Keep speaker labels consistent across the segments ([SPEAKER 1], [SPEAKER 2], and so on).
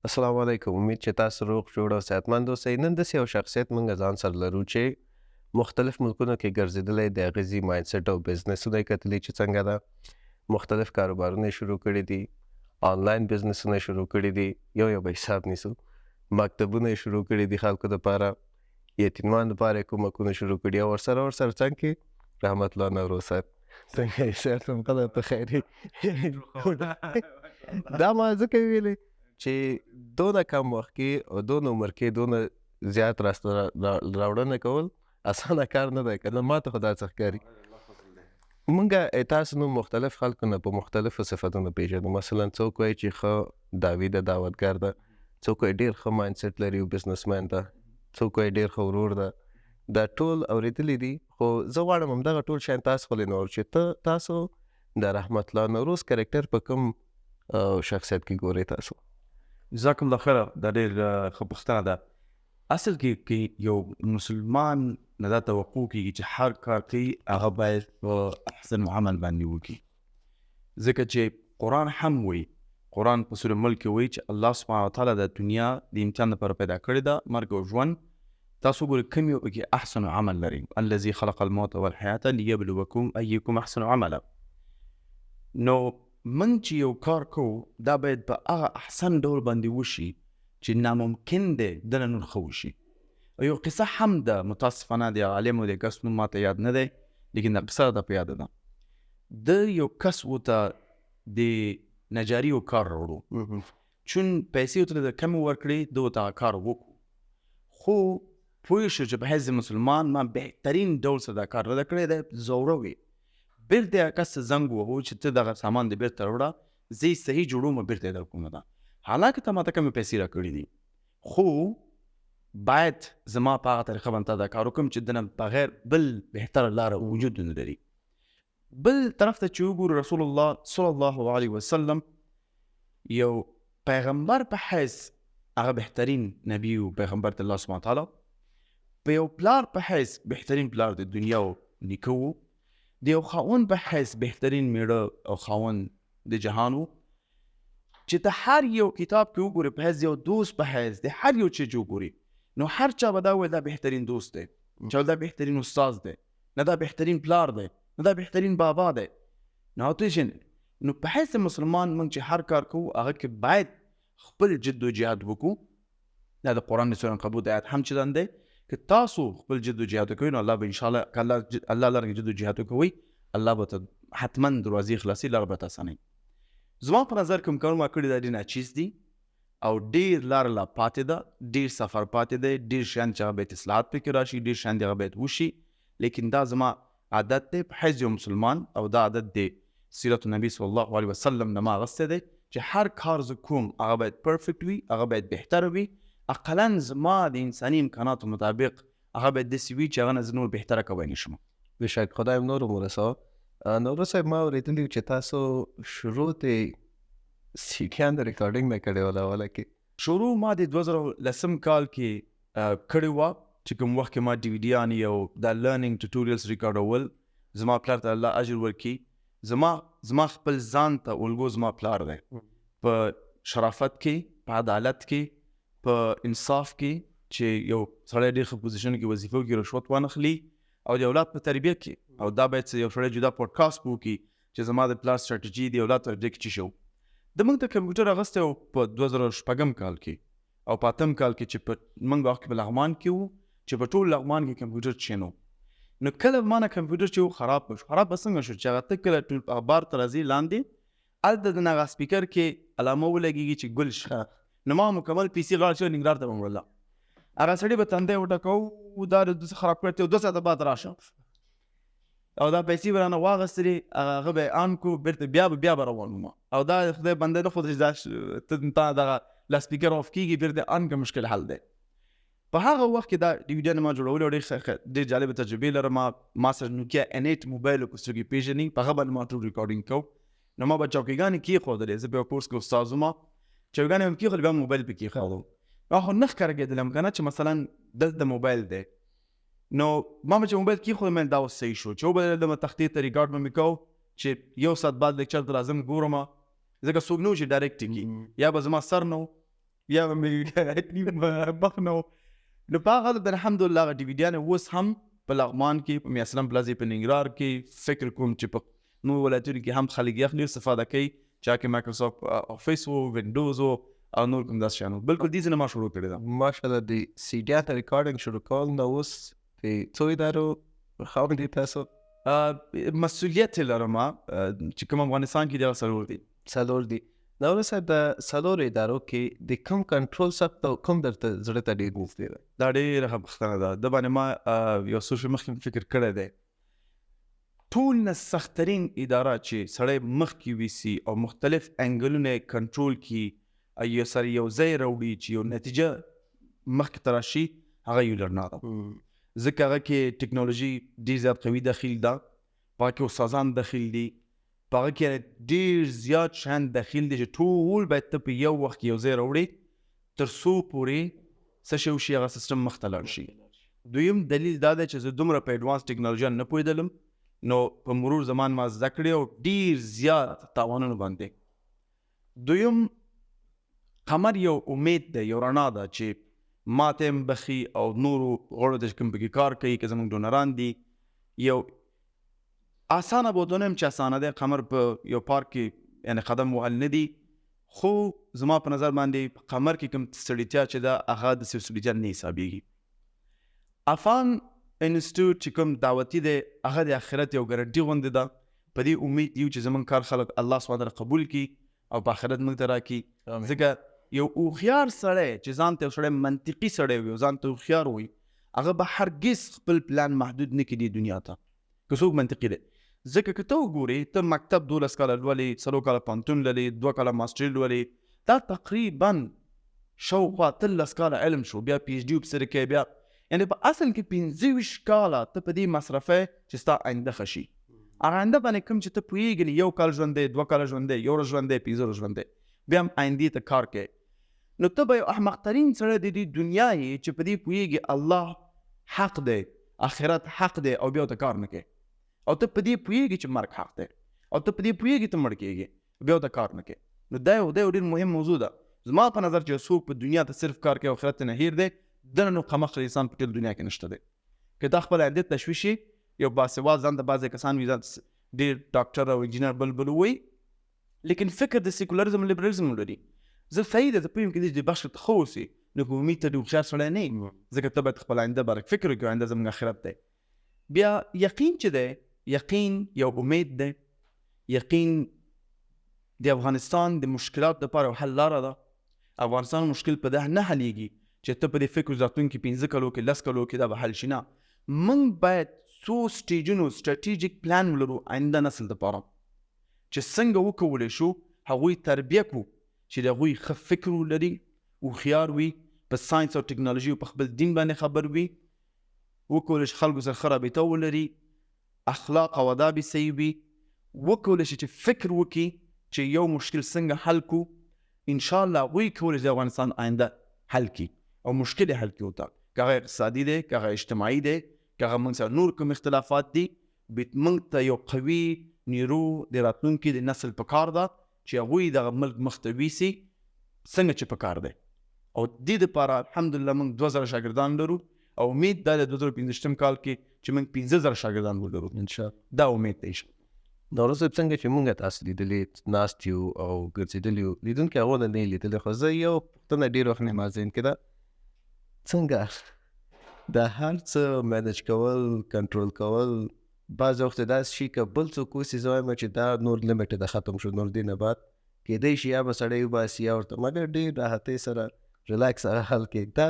[SPEAKER 1] السلام علیکم. امید چې تاسو روغ جوړ او صحتمند اوسئ. نن داسې یو شخصیت موږ ځان سره لرو چې مختلف ملکونو کې ګرځېدلی د هغې ځي مایندسیټ او بزنسونه یې کتلي چې څنګه ده. مختلف کاروبارونه یې شروع کړي دي. آنلاین بزنسونه یې شروع کړي دي. یو به حساب نیسو. مکتبونه یې شروع کړي دي خلکو دپاره. یتیمانو دپاره یې کومکونه شروع کړي او ورسره څنګ کې رحمت الله نوروز صاحب. څنګه یې صحت هم قدر په خیر یې. دا ما ځکه ویلې چې دونه کم وخت کې او دونه عمر کې دونه زیات راسته راوړنه کول اسانه کار نه دی که نه ماته خو دا څه ښکاري. مونږ تاسو نو مختلف خلکو نه په مختلفو صفتونو پیژنو. مثلا څوک وایي چې ښه دعوي ده، دعوتګر ده، څوک وایي ډېر ښه مایندسیټ لري او بزنسمین ده، څوک وایي ډېر ښه ورور ده. دا ټول اورېدلي دي خو زه غواړم همدغه ټول شیان تاسو خو نور چې تاسو د رحمت الله نوروز کرکټر په کوم شخصیت کې ګورئ تاسو؟
[SPEAKER 2] جزاکم الله خیره. دا ډېر ښه پوښتنه ده. اصل کې یو مسلمان نه دا توقع کېږي چې هر کار کوي هغه باید په احسن عمل باندې وکړي، ځکه چې قرآن هم وایي، قرآن په سورة ملک کې وایي چې الله سبحانه وتعالی د دنیا د امتحان لپاره پیدا کړې ده، مرګ او ژوند. تاسو ګورئ کوم یو پکې احسن عمل لري، الذي خلق الموت والحیاة لیبلوکم ایکم احسن عملا. نو من چې یو کار کوو دا باید په هغه احسن ډول باندې وشي چې ناممکن دی دنه نور ښه وشي. او یو قصه هم ده، متاسفانه د عالم و د کس نوم ماته یاد نه دی، لیکن دا قصه راته په یاده ده. د یو کس ورته د نجاریو کار راوړو، چون پیسې ورته د کمې ورکړې ده ورته هغه کار وکړو، خو پوه شو چې په حیث مسلمان ما بهترین ډول سره دا کار رده کړی دی، زوروي بیرته هغه کس زنګ وهو چې ته دغه سامان د بیرته راوړه، زه یې صحیح جوړوم بیرته یې درکومه ده، حالانکه ته ماته کمې پیسې راکړي دي، خو باید زما په هغه طریقه باندې تا دا کار وکړم چې دنه بغیر بل بهتره لاره وجود نه لري. بل طرف ته چې وګورو، رسول الله صلی الله علیه وسلم یو پیغمبر په حیث هغه بهترین نبی و پیغمبر د الله سبحانه وتعالی، په یو پلار په حیث بهترین پلار د دنیا و نیکه و، د یو خاوند په حیث بهترین میړه او خاوند د جهان و، چې ته هر یو کتاب کې وګورې په حیث یو دوست په حیث د هر یو چیز وګورې، نو هر چا به دا وایي دا بهترین دوست دی، چا دا بهترین استاد دی، نه دا بهترین پلار دی، نه دا بهترین بابا دی. نو په حیث مسلمان موږ چې هر کار کوو هغه کې باید خپل جد و جهاد وکړو. دا د قرآن د سورة عنکبوت آیات هم چلن دی که تاسو خپل جد و جهاد وکوئ نو الله به انشاءالله که الله لره جد و جهاد وکوئ الله به ته حتما دروازې خلاصي، لاره به ته اسانوي. زما په نظر کوم کارونه ما کړي دا ډېر ناچیز دي او ډېر لاره لا پاتې ده، ډېر سفر پاتې دی، ډېر شیان چې هغه باید اصلاحات پکې راشي، ډېر شیان د هغه باید وشي، لیکن دا زما عادت دی په حیث یو مسلمان، او دا عادت دی سیرت النبی صلی الله علیه وسلم نه ما اخیستی دی چې هر کار زه کوم هغه باید پرفیکټ وي، هغه باید بهتره وي، اقلا زما د انساني امکاناتو مطابق هغه باید داسې وي چې هغه نه زه نور بهتره کولی نشم.
[SPEAKER 1] بېشک خدای هم نور عمر رسوه. نوروز صاحب ما اورېدلي چې تاسو شروع د سیټیان د ریکارډینګ نه کړې وه اوله کې.
[SPEAKER 2] شروع ما د 2010 کال کې کړې وه چې کوم وخت کې ما ډي وي ډیانې او دا لرنینګ ټوټوریلز ریکارډول. زما پلار ته الله اجر ورکړي، زما خپل ځان ته الګو زما پلار دی په شرافت کې، په عدالت کې، په انصاف کې، چې یو سړی ډېر ښه پوزیشن کې وظیفه وکړي، رشوت وانخلي، او د اولاد په تربیه کې، او دا باید یو سړی جدا پوډکاسټ وکړي چې زما د پلار سټراتیجي د اولاد تربیه کې څه شو. د موږ ته کمپیوټر اغوستی و په 2006 کال کې او په 8 کال کې چې په موږ وخت کې په لغمان کې وو چې په ټول لغمان کې کمپیوټر چینو. نو کله ما نه کمپیوټر چې و خراب شو. خراب به څنګه شو چې هغه ته کله ټول اخبار ته راځي لاندې هلته د هغه سپیکر کې علامه ولګېږي چې ګل شه، نو ما مکمل پي سي غاړه شو ننګرهار ته به مړله. هغه سړي به تندی وټکوو دا د خراب کړی دی 2 ساعته بعد راشه، او دا پیسې به رانه واغېستلې، هغه به یې آن کړو، بېرته بیا به روان وم، او دا خدای بنده نه ښوده چې دا دغه لاسپیکر آف کېږي بېرته آن که مشکل حل دی. په هغه وخت کې دا ډي وي ډیانې ما جوړولې او ډېر جالبه تجربې لرم. ما سره نوکیا N8 موبایل و که څوک یې پېژني، په هغه باندې ما ټول ریکارډینګ کوو. نو ما به چوکیګانې کېښودلې، زه په یو کورس کې استاد وم، چوکیګانې مې کېښودلې بیا موبایل پې کېښودو. ما خو نه ښکاره کېدلم که نه چې مثلا دلته موبایل دی، نو ما به چې موبایل کېښودم دا اوس صحیح شو، چې وبدلېدم تختې ته ریکارډ به مې کوو چې 1 ساعت بعد لیکچر ته راځم ګورم، ځکه څوک نه و چې ډایرکټ کړي، یا به زما سر نه و یا مې مخ نو نو په هغه د الحمدلله هغه ډیویډیانې اوس هم په لغمان کې په میاسلم پلازې په ننګرهار کې فکر کوم چې په نورو ولایتونو کې هم خلک یې ډېر استفاده کوي چا کې مایکروسافټ افیس و وینډوز او نور کوم داسې شیان بالکل دې ځای نه ما شروع کړې ده.
[SPEAKER 1] ماشاءالله د سیډیا ته ریکارډینګ شروع کول نو اوس د څو ادارو خاوندې تاسو؟
[SPEAKER 2] مسؤلیت یې لرم چې کوم افغانستان کې دغه څلور دي.
[SPEAKER 1] څلور دي. نو صاحب د څلورو ادارو کې د کوم کنټرول سخت او کوم درته زړه ته ډېر نږدې ده؟
[SPEAKER 2] دا ډېره ښه پوښتنه ده. د باندې ما یو څه مخکې فکر کړی دی. ټول نه سختترین اداره چې سړی مخکې ویسي او مختلف انګلونه یې کنټرول کړي یو سره یو ځای راوړي چې یو نتیجه مخکې ته راشي هغه یولرنا ده. ځکه هغه کې ټکنالوژي ډېر زیات قوي داخل ده، په هغه کې استادان داخل دي، په هغه کې ډېر زیات شیان داخل دي چې ټول باید ته په یو وخت کې یو ځای راوړي تر څو پورې څه شی وشي هغه سیسټم مخ ته لاړ شي. دویم دلیل دا دی چې زه دومره په ایډوانس ټکنالوژي نه پوهېدلم نو په مرور زمان ما زده کړې او ډېر زیات تاوانونه باندې. دویم قمر یو امید ده، یو رڼا ده چې ما ته هم بخي او نورو غړو ته چې کوم پکې کار کوي که زموږ ډونران دي. یو اسانه بوته نه یم چې اسانه دی، قمر په یو پارک کې یعنې قدم وهل نه دي، خو زما په نظر باندې په قمر کې کوم ستړیتیا چې ده هغه داسې ستړیتیا نه حسابېږي. افغان انسټیټیوټ چې کوم دعوتي دی هغه د آخرت یو ګارنټي غوندې ده. په دې امید یو چې زموږ کار خلک الله سبحانه وتعالی قبول کړي او په آخرت موږ ته راکړي. ځکه یو هوښیار سړی چې ځان ته یو سړی منطقي سړی وي او ځان ته هوښیار وي هغه به هرګز خپل پلان محدود نه کړي دنیا ته که څوک منطقي دی. ځکه که ته وګورې ته مکتب 12 کاله لولې، 4 کاله پوهنتون لولې، 2 کاله ماسټري لولې، دا تقریبا شاوخوا 13 کاله علم شو، بیا پی ایچ ډي ورپسې کوې، بیا یعنې په اصل کې 25 کاله ته په دې مصرفی چې ستا آینده ښه شي. هغه آینده باندې کوم چې ته پوهېږې 1 کال ژوندی، 2 کاله ژوندی، 1 ورځ ژوندی، 15 ورځې ژوندی، بیا هم آیندې ته کار کوې، نو ته به یو احمق ترین سړی د دې دنیا یې چې په دې پوهېږي الله حق دی، آخرت حق دی او بیا ورته کار نه کوې. او ته په دې پوهېږي چې مرګ حق دی او ته په دې پوهېږي ته مړ کېږي، بیا ورته کار نه کوې. نو دا یو ډېر مهم موضوع ده. زما په نظر چې څوک په دنیا ته صرف کار کوي او آخرت ته نه هیر دی، دنه نو قمقل انسان په ټول دنیا کې نشته دی. که دا خپل آینده تشویش شي، یو باسواد ځان ته بعضې کسان وي ځان ډېر ډاکټر او انجینر بل وایي، لیکن فکر د سیکولرزم لیبرالزم لري. زه صحیح ده، زه پوهېږم که دې بخش ته ښه اوسي نو که امید ته ډېر هوښیار سړی نه یي، ځکه ته باید خپل آینده باره فکر وکړې، آینده زموږ آخرت دی. بیا یقین چې دی، یقین یو امید دی. یقین د افغانستان د مشکلات دپاره یو حل لاره ده. افغانستان مشکل په ده نه حلیږي چې ته په دې فکر راتلونکي 15 کلو کې 10 کلو کې دا به حل شي. نه، موږ باید څو سټیجونو سټراټیجیک پلان ولرو آینده نسل دپاره چې څنګه وکولی شو هغوی تربیه کړو چې د هغوی ښه فکر ولري، هوښیار وي، په ساینس او ټکنالوژي او په خپل دین باندې خبر وي، وکولی شي خلکو سره ښه رابطه ولري، اخلاق او آداب یې صحیح وي، وکولی شي چې فکر وکړي چې یو مشکل څنګه حل کړو. انشاءالله هغوی کولی شي د افغانستان آینده حل کړي او مشکل یې حل کړي ورته، که هغه اقتصادي دی، که هغه اجتماعي دی، که هغه موږ سره نور کوم اختلافات دي. موږ ته یو قوي نیرو د راتلونکي د نسل په کار ده چې هغوی دغه ملک مخ ته ویسي څنګه چې په کار دی. او دې دپاره الحمدلله موږ 2000 شاګردان لرو او امید دا د 2015 کال کې چې موږ 15000 شاګردان ولرو انشاءالله، دا امید دی.
[SPEAKER 1] نوروز صاحب څنګه چې مونږ تاسو لیدلې ناست یو او ګرځېدلي یو، لیدونکي هغو نه یې لیدلې، خو زه یو پوښتنه ډېر وخت نه ما ذهن کې ده، څنګه دا هر څه مینج کول، کنټرول کول، بعض وخت داسې شي که بل څوک اوسي زه وایم چې دا نور لیمټ ده ختم شو، نور دې نه بعد کېدی شي یا به سړی وباسي یا ورته مګر ډېر راحتۍ سره ریلاکس سره حل کړي. دا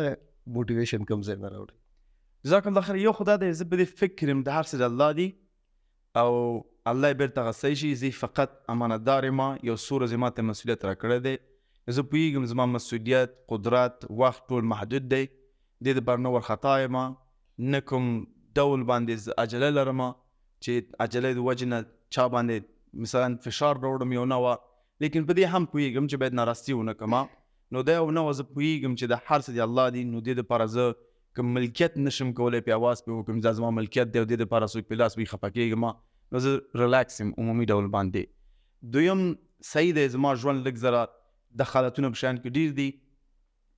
[SPEAKER 1] موټیویشن کوم ځای نه راوړي؟
[SPEAKER 2] جزاک الله خیر. یو خو دا دی زه په دې فکر یم د هر څه د الله دی او الله یې بېرته غصی شي. زه فقط امانتدار یم، یو څو ورځې ما ته مسؤلیت راکړی دی. زه پوهېږم زما مسؤلیت، قدرت، وخت ټول محدود دی، دې دپاره نه وارخطا یم، نه کوم ډول باندې زه عجله لرم چې عجلې د وجې نه چا باندې مثلا فشار راوړم یو نه وه، لیکن په دې هم پوهېږم چې باید ناراستي ونه کړم. نو دا یو نه وه، زه پوهېږم چې د هر څه د الله دی، نو دې دپاره زه که ملکیت نشم کولی پې اواز پې وکړم دا زما ملکیت دی او دې دپاره څوک پې لاس وي خفه کېږم، نو زه ریلاکس یم عمومي ډول باندې. دویم صحیح دی زما ژوند لږ زره د حالتونه په شیان کې ډېر دي،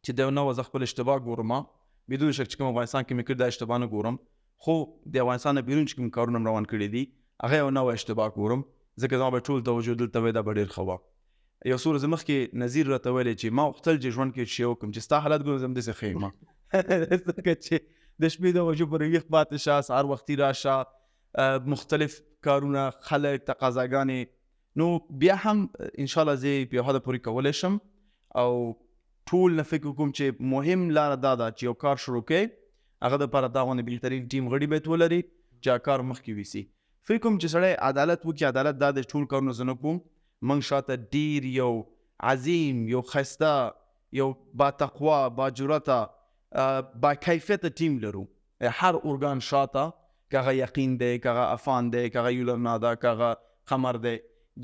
[SPEAKER 2] چې د نو زه خپل اشتباه ګورم بدون شک چې کوم افغانستان کې مې کړی دا اشتباه نه ګورم خو د افغانستان نه بیرون چې کوم کارونه روان کړي دي هغه یو نو اشتباه ګورم ځکه زما به ټول توجه دلته وای دا به ډېر ښه وه یو څو ورځې مخکې نظیر راته ویلی چې ما غوښتل چې ژوند کې شی وکړم چې ستا حالت ګورم زه همداسې ښه یم ځکه چې د شپې د وجو پورې ویښ پاتې شه سهار وختي راشه مختلف کارونه خلک تقاضاګانې نو بیا هم انشاءالله زه په یو حده پورې کولی شم او ټول نه فکر کوم چې مهم لاره دا ده چې یو کار شروع کړې هغه دپاره دا غوندې بهترین ټیم غړي باید ولري چې کار مخکې ویسي فکر کوم چې سړی عدالت وکړي عدالت دا د ټول کارونه زه نه کوم موږ شاته ډېر یو عظیم یو ښایسته یو با تقوا با جرأته با کیفیته ټیم لرو هر ارګان شاته که هغه یقین دی که هغه افان دی که هغه یولرنا ده که هغه خمر دی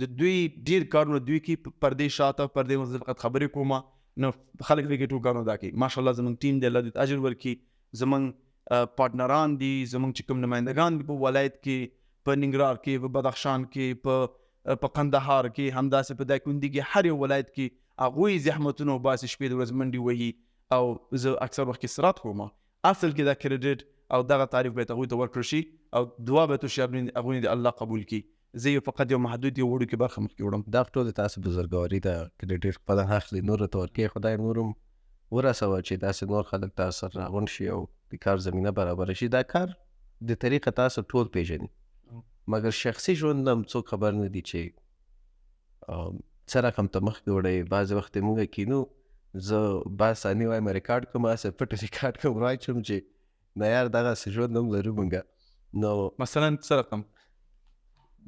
[SPEAKER 2] د دوی ډېر کارونه دوی کې پردې شاته پردې مزه فقط خبرې کومه نو خلک دوی کې ټول کارونه دا کوي ماشاءالله زموږ ټیم دی الله دې اجر ورکړي زموږ پارټنران دي زموږ چې کوم نمایندګان دي په ولایت کې په ننګرهار کې په بدخشان کې په قندهار کې همداسې په دایکنډي کې هر یو ولایت کې هغوی زحمتونه وباسي شپې د ورځې منډې وهي او زه اکثر وخت کې استراحت کوم اصل کې دا کریډټ او دغه تعریف باید هغوی ته ورکړل شي او دعا باید وشي هغوی د الله قبول کړي زه یو فقط یو محدود یو وړوکې برخه مخکې وړم
[SPEAKER 1] دا ټول د تاسو بزرګواري ده کریډټ خپله اخلي نورو ته ورکوي خدای نور هم ورسوه چې داسې نور خلک تاسو سره راغونډ شي او د کار زمینه برابره شي دا کار د طریقه تاسو ټول پیژني مګر شخصي ژوند هم څوک خبر نه دي چې څه رقم ته مخکې وړی بعضې وخت موږ کینو زه بعض ثانیې وایم ریکارډ کوم هسې پټ ریکارډ کوم راچوم چې نه یار دغسې ژوند هم لرو موږ نو
[SPEAKER 2] مثلا څه رقم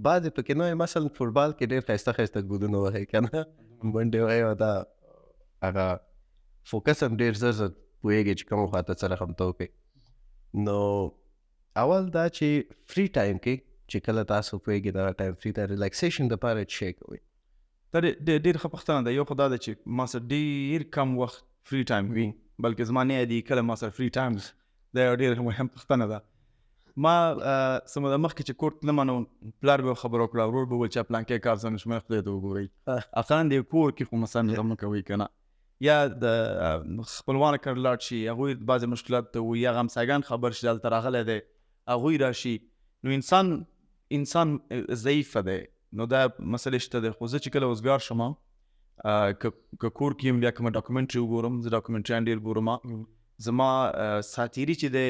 [SPEAKER 1] بعضې پکې نه مثلا فوټبال کې ډېر ښایسته ښایسته ګولونه وهئ که نه منډې وهئ او دا هغه فوکس هم ډېر زر زر پوهېږي چې کوم خواته څه رقم ته وکړئ نو اول دا چې فری ټایم کې چې کله تاسو پوهېږي دغه ټایم فری ته ریلیکسیشن دپاره څه شی کوئ
[SPEAKER 2] دا ډېر ښه پوښتنه ده یو خو دا ده چې ما سره ډېر کم وخت فری ټایم وي بلکې زما نه یادېږي کله ما سره فری ټایم دا یو ډېر مهم پوښتنه ده ما څه موده مخکې چې کور تلمه نو پلار به خبره وکړه ورور به وویل چې پلانکی کار زه نه شم خدای ته وګورئ اصلا د کور کې خو مثلا غم نه کوئ که نه یا د خپلوانو کره لاړ شي هغوی بعضې مشکلات ته وایي هغه همسایګان خبر شي دلته راغلی دی هغوی راشي نو انسان ضعیفه دی نو دا مسئله شته دی خو زه چې کله وزګار شم که کور کې یم بیا کومه ډاکومنټري وګورم زه ډاکومنټریان ډېر ګورم زما ساتیري چې دی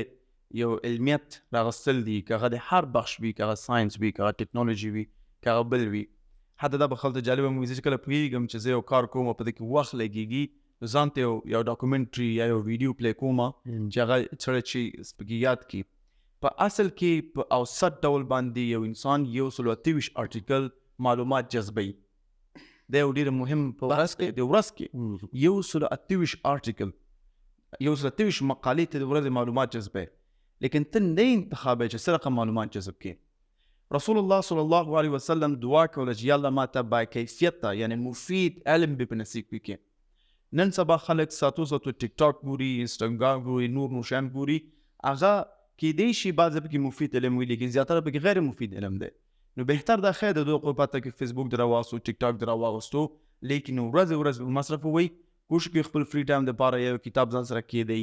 [SPEAKER 2] یو علمیت راغستل دي که هغه د هر بخش وي که هغه ساینس وي که هغه ټکنالوژي وي که هغه بل وي حتی دا به خلکو ته جالبه مو وي زه چې کله پوهېږم چې زه یو کار کوم په دې کې وخت لګېږي نو ځان ته یو ډاکومنټري یا یو ویډیو پلی کوم چې هغه سړی چې سپکې یاد کړي په اصل کې په اوسط ډول باندې یو انسان 128 آرټیکل معلومات جذبوي دا یو ډېر مهم په ورځ کې 128 آرټیکل 128 مقالې ته د ورځې معلومات جذبوي لیکن ته نه انتخابوي چې څه رقم معلومات جذب کړي رسول الله صلی الله علیه وسلم دعا کوله چې یا الله ما ته با کیفیته یعنی مفید علم به په نصیب کړي نن سبا خلک ساتو ټیک ټاک ګوري انسټاګرام ګوري نور شیان ګوري هغه کېدای شي بعضې پکې مفید علم وي لیکن زیاتره پکې غیر مفید علم دی نو بهتر دا خیر د دوی پته کې فیسبوک در راواغستو ټیک ټاک در راواغستو لیکن ورځ مصرف وي کوشش کوي خپل فری ټایم دپاره یو کتاب ځان سره کېدی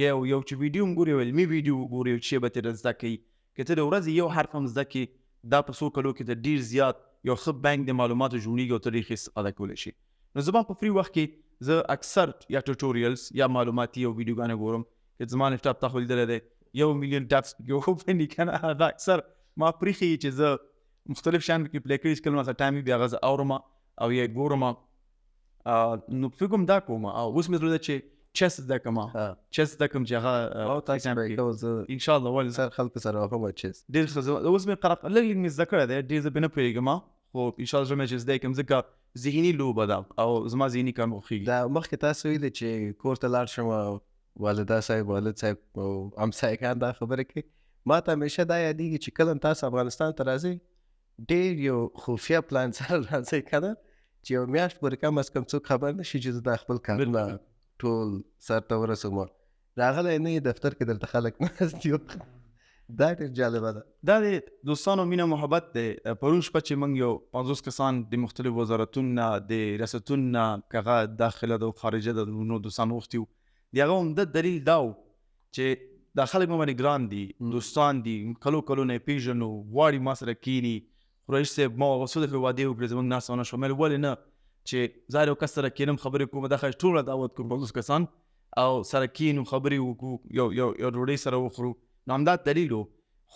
[SPEAKER 2] یو چې ویډیو هم ګوري علمي ویډیو وګوري یو شی به ترې زده کوي که ته د ورځې یو حرف هم زده کړي دا په څو کلو کې ته ډېر زیات یو ښه بانک د معلوماتو جوړېږي او ته ډېر ښه استفاده کولی شي نو زما په فری وخت کې زه اکثر یا ټوټوریلز یا معلوماتي او ویډیوګانې ګورم که زما لیپټاپ تا خو لیدلی دی 1 ملیون ټاپس پکې اوپن دي که نه دا اکثر ما پرېښي چې زه مختلف شیان پکې پلی کړي چې کله ما سره ټایم وي بیا هغه زه اورم او یا یې ګورم نو فکر کوم دا کوم او اوس مې زړه ده چې چیس زده کړم چیس زده کړم چې هغه انشاءالله ولې
[SPEAKER 1] سر خلکو سره وهم چیس
[SPEAKER 2] ډېر ښه اوس مې لږ مې زده کړی دی ډېر زه پرې نه پوهېږم خو انشاءالله زړه مې چې زده کړم ځکه ذهني لوبه ده او زما ذهني کار مې خوښېږي
[SPEAKER 1] دا مخکې تاسو ویلي چې کور ته لاړ شم او والده صاحب والد صاحب او همسایګان دا خبره کوي ما ته همیشه دا یادېږي چې کله تاسو افغانستان ته راځئ ډېر یو خفیه پلان سره راځئ که نه چې یو میاشت پورې کم از کم څوک خبر نه شي چې زه دا خپل کارونه ټول سر ته ورسوم راغلی نه یې دفتر کې دلته خلک ناست دي دا ډېر جالبه ده.
[SPEAKER 2] دا د دوستانو مینه محبت دی. پرون شپه چې موږ یو 50 کسان د مختلفو وزارتونو نه د ریاستونو نه که هغه داخله ده او خارجه ده نور دوستان غوښتي وو، د هغه عمده دلیل دا و چې دا خلک مې باندې ګران دي، دوستان دي، کلو نه یې پېژنو، غواړي ما سره کښېني. قریش صاحب ما هغه څو دفعې وعدې وکړې زموږ ناسته ونه شوه. مې ولې نه چې زه یو کس سره کښېنم خبرې کوم دا ښایي ټوله دعوت کړو 50 کسان او سره کښېنو خبرې وکړو یو ډوډۍ سره وخورو. نو همدا دلیل و.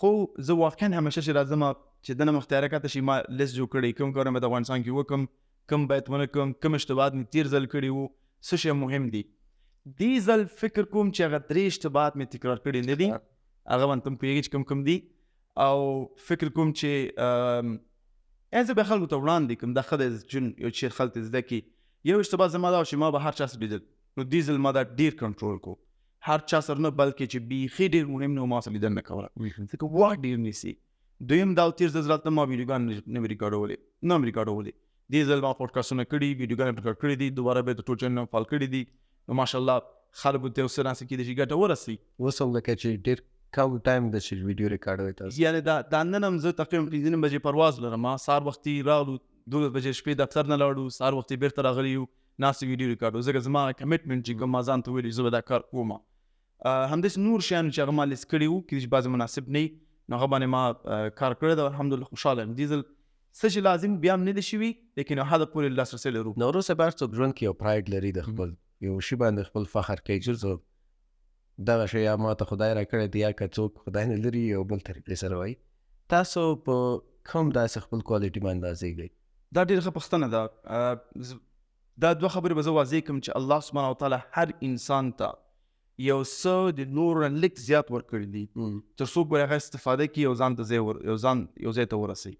[SPEAKER 2] خو زه واقعا همیشه چې راځم چې دنه مختاره کاته شي ما لیست جوړ کړی کوم کارونه به د افغانستان کې وکړم، کوم باید ونه کړم، کوم اشتباهات مې تیر ځل کړي وو، څه شی مهم دي. دې ځل فکر کوم چې هغه 3 اشتباهات مې تکرار کړي نه دي، هغه باندې تم پوهېږي چې کوم دي. او فکر کوم چې زه به خلکو ته وړاندې کوم دا ښه دی چې یو شی خلک زده کړي. یو اشتباه زما دا چې ما به هر چا سره لیدل، نو دې ځل ما دا ډېر کنټرول کو، هر چا سره نه بلکې چې بیخي ډېر مهم نه و ما سره لیدل نه کوله ځکه وخت ډېر نیسي. دویم دا تیر ځل راته ما ویډیوګان نه مې ریکارډولې. دې ځل ما پوډکاسټونه کړي، ویډیوګان مې ریکارډ کړي دي، دوباره به د ټول چینل فال کړي دي. نو ماشاءالله خلکو ته اوس راسي کېدای شي ګټه ورسي.
[SPEAKER 1] اوس هم لکه چې ډېر کم ټایم ده چې ویډیو ریکارډوئ تاسو.
[SPEAKER 2] یعنې دا نن هم زه تقریبا 15 بجې پرواز لرم. سهار وختي راغلو 12 بجې شپې دفتر نه لاړو، سهار وختي بیرته راغلي یو ناستې ویډیو ریکارډو. ځکه زما کمیټمنټ چې کوم ما ځان ته ویلي زه به دا کار کوم. همداسې نور شیانو چې هغه ما لیست کړي وو کېدای شي بعضې مناسب نه وي، نو هغه باندې ما کار کړی دی. الحمدلله خوشحاله یم. دې ځل څه چې لازم بیا هم نه دی شوي، لیکن یو حده پورې لاسرسی لرو.
[SPEAKER 1] نو وروسته به هر څوک ژوند کې یو پراید لري د خپل یو شي باندې خپل فخر کوي چې زه دغه شی یا ما ته خدای را کړی دی یا که څوک خدای نه لري یو بل طریقې سره وایي. تاسو په کوم داسې خپل کوالټي باندې اندازېږئ؟
[SPEAKER 2] دا ډېره ښه پوښتنه ده. دا 2 خبرې به زه واضح کړم چې الله سبحانه وتعالی هر انسان ته یو څه د نورو نه لږ زیات ورکړي دي تر څو پورې هغه استفاده کړي او ځان ته یو ځای ته ورسوي.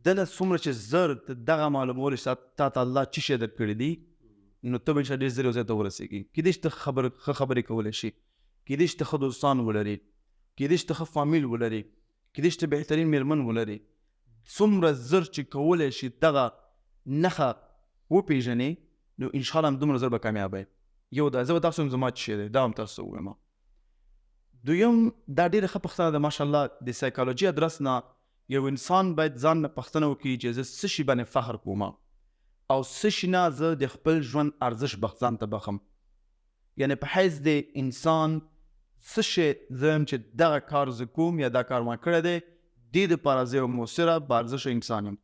[SPEAKER 2] دله څومره چې زر دغه معلومول چې تا ته الله څه شی درکړي دي نو ته به انشاءالله ډېر زر یو ځای ته ورسېږي. کېدای شي ته ښه خبرې کولی شي، کېدای شي ته ښه دوستان ولري، کېدای شي ته ښه فامیل ولري، کېدای شي ته بهترین مېرمن ولري. څومره زر چې کولی شي دغه نښه وپېژنې نو انشاءالله همدومره زر به کامیابه یې. یو دا زه به تاسو هم زما څه شی دی دا هم تاسو ته ووایم. دویم دا ډېره ښه پوښتنه ده ماشاءالله. د سایکالوجي ادرس نه یو انسان باید ځان نه پوښتنه وکړي چې زه څه شي باندې فخر کوم او څه شي نه زه د خپل ژوند ارزښت ځان ته بخم. یعنې په حیث د انسان څه شی زه یم چې دغه کار زه کوم یا دا کار ما کړی دی دې دپاره زه یو مؤثره باارزښته انسان یم.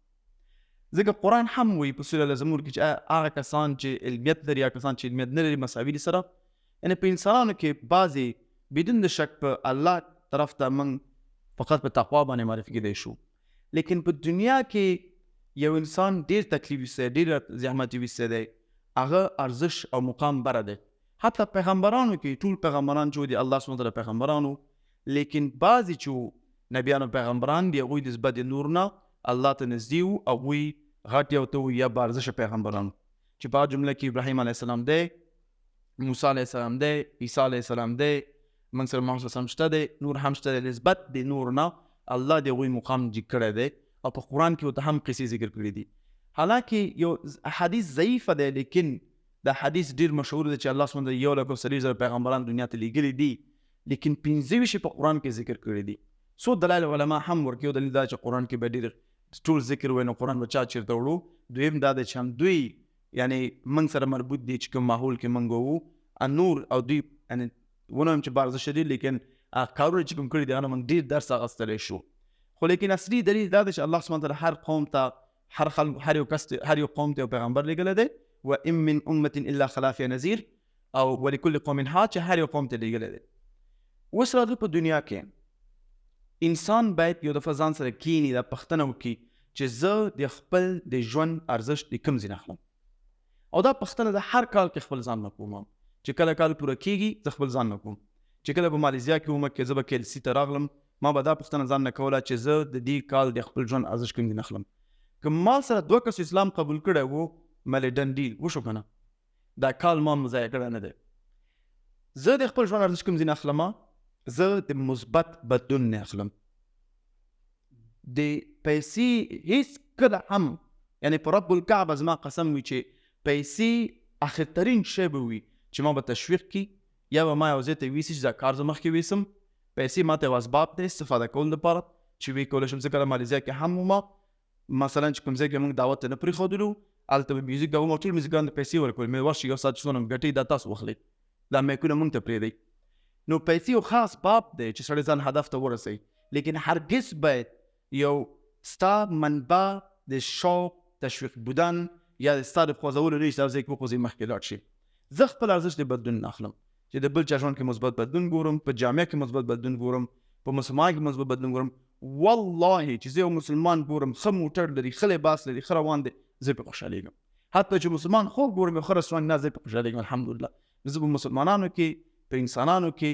[SPEAKER 2] ځکه قرآن هم وایي په سوره الزمور کې چې هغه کسان چې علمیت لري یا کسان چې علمیت نه لري مساوي دي سره. یعنې په انسانانو کې بعضې بدون د شک په الله طرف ته موږ فقط په تقوا باندې معرفي کېدی شو، لیکن په دنیا کې یو انسان ډېر تکلیف ویستی ډېر زحمت ویستی دی، هغه ارزښت او مقام بره دی. حتی پیغمبرانو کې ټول پیغمبران چې د الله سبحانه وتعالی پیغمبرانو، لیکن بعضې چې نبیانو پیغمبران دي هغوی نسبت د نور نه الله ته نږدې وو او هغوی غټ یو ته وو یا بارزشه پیغمبرانو چې په جمله کې ابراهیم علیه السلام دی، موسی علیه السلام دی، عیسی علیه السلام دی، موږ سره محمد صلی الله علیه وسلم شته دی، نور هم شته دی. نسبت د نور نه الله د هغوی مقام جګ کړی دی او په قرآن کې ورته هم قصې ذکر کړي دي. حالانکه یو حدیث ضعیفه دی لیکن دا حدیث ډېر مشهور دی چې الله سبحانه وتعالی 1,000 پیغمبران دنیا ته لیږلي دي لیکن 15 په قرآن کې ذکر کړي دي. څو دلایل علما هم ورکوي. یو دلیل دا چې قرآن کې به ډېر ټول ذکر وای نو قرآن به چا چېرته وړو. دویم دا دی چې هم دوی یعنې موږ سره مربوط دي چې کوم ماحول کې موږ وو نور او دوی یعنې ونه وایم چې بارزشه دي لیکن کارونه چې کوم کړي دي هغه نه موږ ډېر درس اخیستلی شو. خو لیکن اصلي دلیل دا دی چې الله سبحانه وتعالی هر قوم ته هر یو قوم ته یو پیغمبر لیږلی دی. وان من امة الا خلا فيها نذیر او ولکل قوم هاد چې هر یو قوم ته لیږلی دی. اوس راځو په دنیا کې انسان باید یو دفعه ځان سره کښېني دا پوښتنه وکړي چې زه د خپل د ژوند ارزښت د کوم ځای نه اخلم. او دا پوښتنه د هر کال کې خپل ځان نه کوم چې کله کال پوره کېږي زه خپل ځان نه کوم. چې کله په مالیزیا کې وم کې زه به KLC ته راغلم ما به دا پوښتنه ځان نه کوله چې زه د دې کال د خپل ژوند ارزښت کوم ځای نه اخلم. که ما سره 2 کسو اسلام قبول کړی وو ملې ډن ډیل وشو که نه دا کال ما ضایع کړی نه دی. زه د خپل ژوند ارزښت کوم ځای نه اخلم، زه د مثبت بدلون نه اخلم. د پیسې هیڅ کله هم یعنی په رب الکعبه زما قسم وي چې پیسې آخرترین شی به وي چې ما به تشویق کړي یا به ما یو ځای ته ویسي چې دا کار زه مخکې ویسم پیسې ماته یو اسباب دی استفاده کول لپاره چې وی کولی شم. زه کله مالیزیا کې هم وم، مثلا چې کوم ځای کې موږ دعوت ته نه پرېښودلو، هلته به میوزیک کوم او ټول میوزیکانو ته پیسې ورکول، مې ورشي یو ساعت څونه ګټئ دا تاسو واخلئ، دا میکونه موږ ته پرېږدئ. نو پیسې یو خاص باب دی چې سړی ځان هدف ته ورسوي، لیکن هرگز باید یو ستا منبع د شوق تشویق بودن یا ستا د خوځولو نه ستا ځای کې وخوځي مخکې لاړ شي. زه خپل ارزښت د بدلون نه اخلم چې د بل چا ژوند کې مثبت بدلون ګورم، په جامعه کې مثبت بدلون ګورم، په مسلمان کې مثبت بدلون ګورم. والله چې زه یو مسلمان ګورم ښه موټر لري، ښه لباس لري، ښه روان دی، زه پرې خوشحالېږم. حتی چې مسلمان خو ګورم یو ښه رسټورانټ نه، زه پرې خوشحالېږم الحمدلله. زه په مسلمانانو کې په انسانانو کې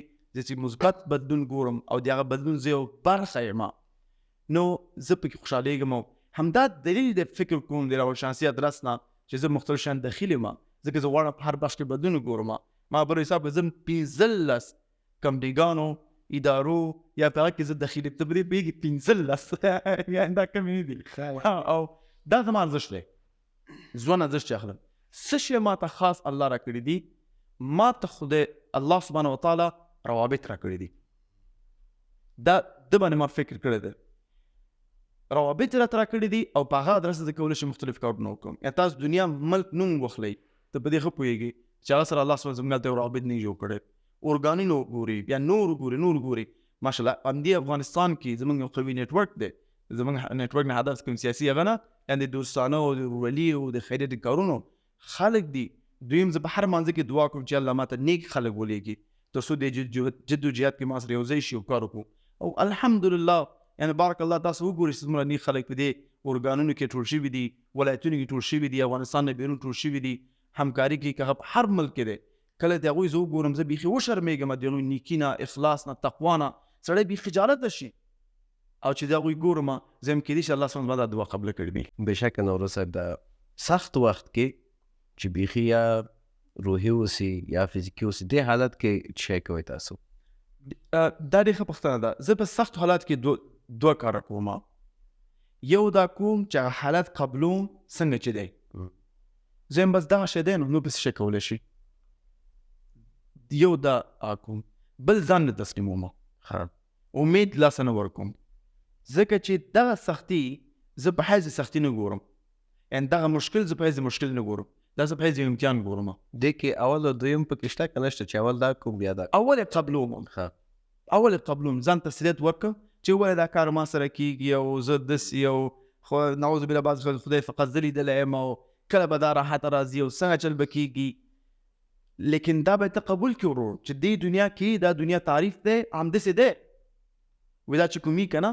[SPEAKER 2] چې مثبت بدلون ګورم او د هغه بدلون زه یو برخه یم، نو زه پکې خوشحالېږم. او همدا دلیل د فکر کوم د روانشناسۍ ادرس نه چې زه مختلف شیان دخیل یم، ځکه زه غواړم په هر بخش کې بدلون وګورم. ما بر حساب زه 15 کمپنیګانو ادارو یا په هغه کې زه دخیل یم، ته به دې پوهېږې 15 یعنې دا کمې نه دي. او دا زما ارزښت دی، ځوان ارزښت چې اخلم. څه شی ما ته خاص الله را کړي دي؟ ما ته خدای الله سبحانه وتعالی روابط را کړي دي، دا د باندې ما فکر کړی دی. روابط راته را کړي دي او په هغه ادرس زه کولی شم مختلف کارونه وکړم. یا تاسو دنیا ملک نوم واخلئ، ته په دې ښه پوهېږي چې هغه سره الله سبحانه زموږ ته روابط نه جوړ کړی. ارګانونه وګوري یا نور وګوري ماشاءالله. همدې افغانستان کې زموږ یو قوي نیټورک دی. زموږ نیټورک نه هدف کوم سیاسي هغه نه، یعنې د دوستانه او د ورورولي او د خیریت کارونو خلک دي. دویم زه په هر مانځه کې دعا کوم چې الله ماته نیک خلک ولیږي تر څو د جد و جهاد کې ما سره یو ځای شي او کار وکړو. او الحمدلله یعنې بارک الله، تاسو وګورئ چې څومره نیک خلک په دې ارګانونو کې ټول شوي دي، ولایتونو کې ټول شوي دي، افغانستان نه بیرون ټول شوي دي، همکاري کوي. که په هر ملک کې دی، کله د هغوی زه وګورم زه بیخي وشرمېږم، د هغوی نیکي نه، اخلاص نه، تقوا نه سړی بیخي خجالته شي. او چې د هغوی ګورم زه هم کېدای شي الله سبحانه وتعالی دا دعا قبله کړي دي.
[SPEAKER 1] بېشکه نورو صاحب، د سخت وخت کې چې بیخي یا روحي اوسي یا فزیکي اوسي، دې حالت کې څه شی کوئ تاسو؟
[SPEAKER 2] دا ډېره ښه پوښتنه ده. زه په سختو حالات کې دوه کاره کوم. یو دا کوم چې حالت قبلوم څنګه چې دی، زه یم بس دغه شی دی نو بس شی کولی شي. یو دا کوم، بل ځان نه تسلیموم، امید لاسه نه ورکوم، ځکه چې دغه سختي زه په حیث سختي نه ګورم، یعنې دغه مشکل زه په حیث مشکل نه ګورم، دا زه په حیث یو امتحان ګورم.
[SPEAKER 1] دې کې اول او دویم پکې شته که نشته چې اول دا کوم بیا دا؟
[SPEAKER 2] اول یې قبلوم، ځان تسلیت ورکړم چې ولې دا کار ما سره کېږي او زه داسې یو خو نعوذ بالله بعض خدای فقط زه لیدلی یم او کله به دا راحت راځي او څنګه چل به کېږي. لیکن دا به ته قبول کړې ورور چې دې دنیا کې دا دنیا تعریف دی همداسې دی. وایي دا چې کومي که نه،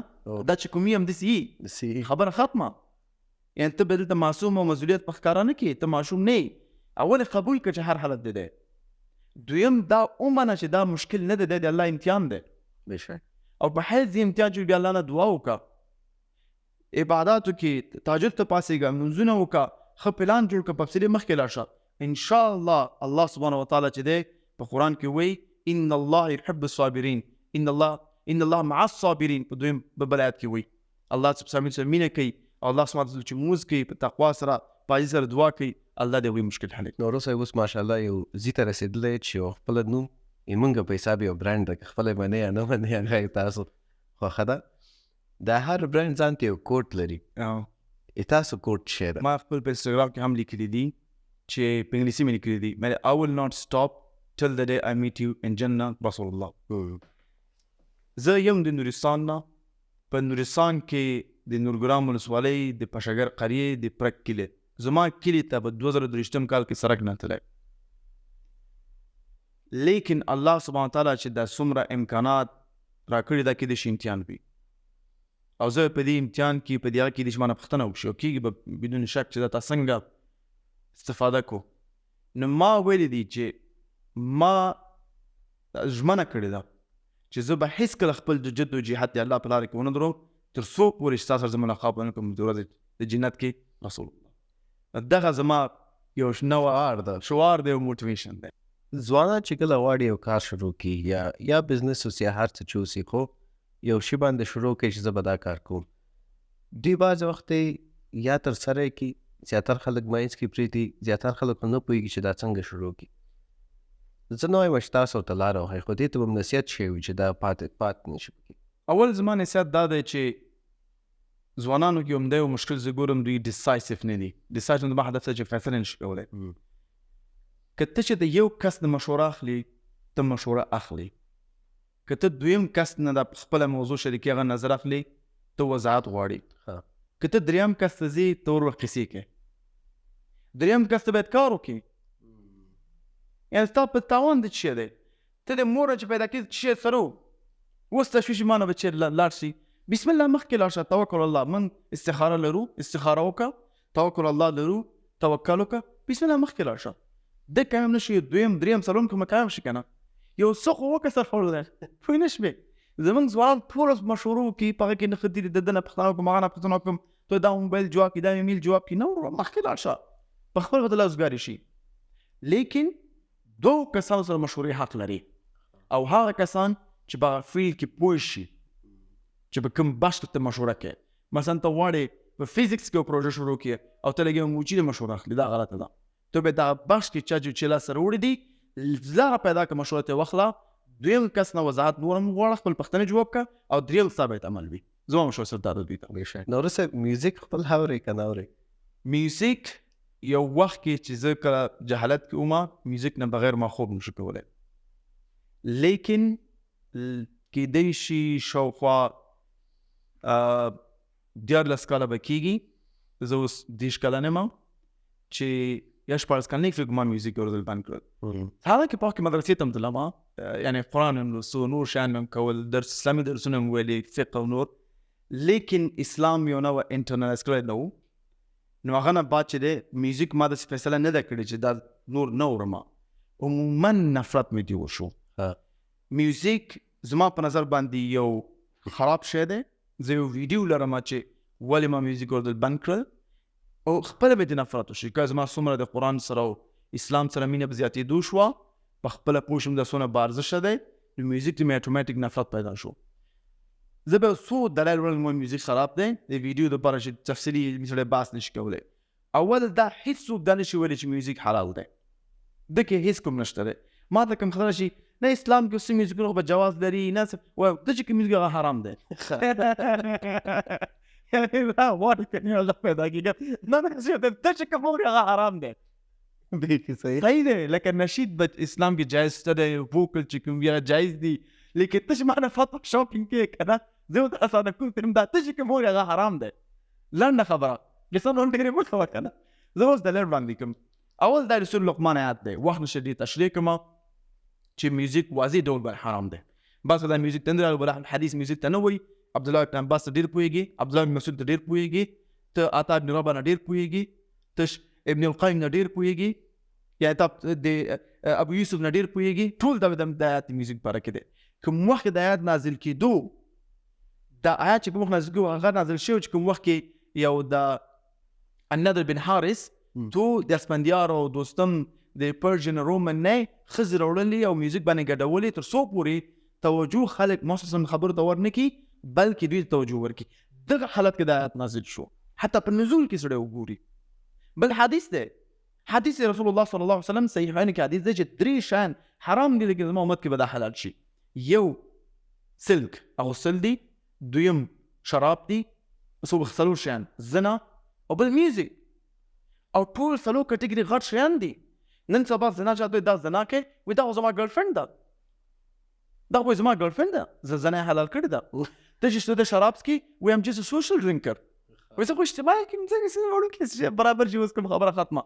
[SPEAKER 2] دا چې کومي همداسې یي، خبره ختمه. یعنې ته به دلته معصوم او مسؤلیت په ښکاره نه کړې، ته معصوم نه یې. اول یې قبول کړه چې هر حالت دی دی. دویم دا ومنه چې دا مشکل نه دی، د الله امتحان دی. او په حیث د امتحان چې بیا الله نه دعا وکړه، عباداتو کې تهجد ته پاڅېږه، لمونځونه وکړه، ښه پلان جوړ کړه، په حوصلې مخکې لاړ شه. انشاءالله الله سبحانه وتعالی چې دی په قرآن کې وایي ان الله يحب الصابرین، ان الله مع الصابرین. په دویم بل آیات کې وایي الله صابرین سره مینه کوي، او الله سبحانه وتعالی چې مونځ کوي په تقوا سره، په عاجزۍ سره دعا کوي، الله د هغوی مشکل حل کوي.
[SPEAKER 1] نورو صاحب اوس ماشاءالله یو ځي ته رسېدلی چې یو خپله نوم یې مونږ په حساب یو برانډ ده، که خپله یې منې یا نه منې هغه یې تاسو خوښه ده. دا هر برانډ ځان ته یو کوټ لري، تاسو کوټ څه شی ده؟
[SPEAKER 2] ما خپل په انسټاګرام کې هم لیکلي دي چې په انګلیسي مې لیکلي دي I will not stop till the day I meet you in Jannah رسول الله. زه یم د نورستان نه، په نورستان کې د نورګرام ولسوالۍ د پشګر قریې د پرک کلي، زما کلي ته په 2023 کال کې سړک نه تللی. لیکن الله سبحانه تعالی چې دا څومره امکانات را کړي دا کېدای شي امتحان وي، او زه په دې امتحان کې په دې هغه کې د شمانه پوښتنه وشي او کېږي به بدون شک چې دا تا څنګه استفاده کو. نو ما ویلی دي چې ما ژمنه کړې ده چې زه به هېڅکله خپل د جد و جهاد د الله په لاره کې ونه درم تر څو پورې چې تا سره زه ملاقات ونه کړم د ورځې د جنت کې رسول الله. دغه زما یو شعار دی او موټیویشن دی.
[SPEAKER 1] ځوانان چې کله غواړي یو کار شروع کړي یا بزنس اوسي یا هر څه چې اوسي، خو یو شي باندې شروع کوي چې زه به دا کار کوم، دوی بعضې وخت یا تر سره یې کړي، زیاتر خلک منځ کې پرېږدي، زیاتر خلک نه پوهېږي چې دا څنګه شروع کړي. زه نه وایم چې تاسو ورته لاره وښایئ خو دې ته به م نصیحت شوی وي چې دا پاتې نه شي پکې.
[SPEAKER 2] اول زما نصیحت دا دی چې ځوانانو کې همدا یو مشکل زه ګورم دوی ډیسایسیف نه دي. ډیسایسیف زما هدف ته چې فیصله نشي کولی. که ته چې د یو کس د مشوره اخلي ته مشوره اخلي، که ته دویم کس نه د خپله موضوع شریکي هغه نظر اخلي ته وضاحت غواړي. که ته دریم کس ته ځې ته ور قصې کوې، دریم کس ته باید کار وکړي. یعنې ستا په تاوان د څه شی دی؟ ته د موره چې پیدا کړې څه شی سره اوس تشویش ما نه به چېرې لاړ شي. بسم الله مخکې لاړ شه، توکل الله. من استخاره لرو، استخاره وکړه، توکل الله لرو، توکل وکړه، بسم الله مخکې لاړ شه. د قایم نه شي، دویم دریم څلورم که قایم شي که نه یو څه خو وکړه سرفول دی. پوه نه شوې؟ زمونږ ځوانان ټوله مشورو کوي، په هغه کې نه ښه دي د ده نه پوښتنه وکړم، هغه نه پوښتنه وکړم، ته دا موبایل جواب کړي، دا ایمیل جواب کړي. نه وروره مخکې لاړ شه، په خپل وخت لازګاري شي. لیکن دوو کسانو سره مشورې حق لري، او هغه کسان چې په هغه فیلډ کې پوه شي چې په کوم بحث کې ته مشوره کوې. مثلا ته غواړې په فزیکس کې یو پروژه شروع کړې او ته لږ یو موجي مشوره اخلي، دا غلطه ده. ته باید دغه بحث کې چا چې لاس سره وړي دي لاره پیدا کړه، مشوره ترې واخله، دویم کس نه وضاحت نور هم غواړه، خپل پوښتنې جواب کړه، او دریم ستا باید عمل وي. زما مشوره صرف دا ده دوی ته.
[SPEAKER 1] بېشک. نو وروسته میوزیک خپل اورئ که نه اورئ؟
[SPEAKER 2] میوزیک یو وخت کې چې زه کله جهالت کې وم، میوزیک نه بغیر ما خوب نشو کولی. لیکن کیدای شي شاوخوا 14 کاله به کېږي، زه اوس 30 کلن یم، چې یا 14 کلن فکر ما میوزیک اورېدل بند کړل. هغه کې پاکې مدرسې ته هم تلم، یعنې قرآن هم لوستو، نور شیان هم کول، درس اسلامي درسونه هم ویلي، فقه او نور. لیکن اسلام یو نوع انټرنالایز کړی نه و. نو هغه نه بعد چې دی میوزیک ما داسې فیصله نه ده کړې چې دا نور نه اورم. عموما نفرت مې دې وشو. میوزیک زما په نظر باندې یو خراب شی دی. زه یو ویډیو لرم چې ولې ما میوزیک اورېدل بند کړل، او خپله به دې نفرت وشي. که زما څومره د قرآن سره او اسلام سره مینه په زیاتېدو شوه، په خپله پوه شم دا څونه به ارزښته دی، نو میوزیک ته مې اټومیټیک نفرت پیدا شو. زه به څو دلایل وړم میوزیک خراب دی، د ویډیو دپاره چې تفصیلي سړی بحث نشي کولی. اول دا هېڅ څوک دا نشي ویلی چې میوزیک حلال دی، ده کې هېڅ کوم نشته دی. ما ته کوم خبره شي نه اسلام کې څه میوزیکونه خو به جواز لري، نه څه ده چې کوم میوزیک هغه حرام دی. واټ پیدا کېږي نه ده چې کوم اوري هغه حرام دی. صحیح دی. لکه نشید به اسلام کې جایز شته دی، ووکل چې کوم بیا جایز دي، لیکن ته چې ما نه فتوا شاپینګ کې که نه زه ورته اسانه کوم فلم دا ته چې کوم اوري هغه حرام دی. لنډه خبره کیسه نور ډېرې مه کوه که نه. زه اوس دلیل وړاندې کوم. اول دا د سورة لقمان آیات دی، وخت نشته دې تشریح کړم چې میوزیک واضح ډول باندې حرام دی. بعض دا میوزیک ته نه راغلی، حدیث میوزیک ته نه وایي. عبدالله ابن عباس ته ډېر پوهېږي، عبدالله بن مسعود ته ډېر پوهېږي، ته عطا بن رباح نه ډېر پوهېږي، ته ابن القیم نه ډېر پوهېږي، یا ته د ابو یوسف نه ډېر پوهېږي. ټول د آیات میوزیک باره کې دی. کوم وخت د آیات نازل کېدو، دا آیات چې کوم وخت نازل کېدو هغه نازل شوی چې کوم وخت کې یو د النضر بن حارث تو د اسفندیار او دوستم د پرژن رومن نه ښځې راوړلې او میوزیک باندې ګډولې، تر څو پورې توجه خلک محسوسا خبرو ته ورنکړي بلکې دوی ته توجه ورکړي. دغه حالت کې د آیات نازل شو. حتی په نزول کې سړی وګوري. بل حدیث دی، حدیث رسول الله صلی الله علیه وسلم صحیحین کې حدیث دی چې 3 شیان حرام دي، لیکن زما امت کې به دا حلال شي. یو سلک اغوستل دي، دویم شراب دي، څلور شیان زنا، او بل میوزیک. او ټول څلور کټګري غټ شیان دي. نن سبا زنا چاته دا زنا کوي، وایي دا خو زما ګرلفرنډ ده، دا خو زما ګرلفرنډ ده، زه زنا یې حلال کړې ده. ته چې د شراب څکي، وایي ام جست ا سوشل ډرینکر، وایي زه خو اجتماعي کوم څنګه وړوکی برابر چې اوس کوم خبره ختمه،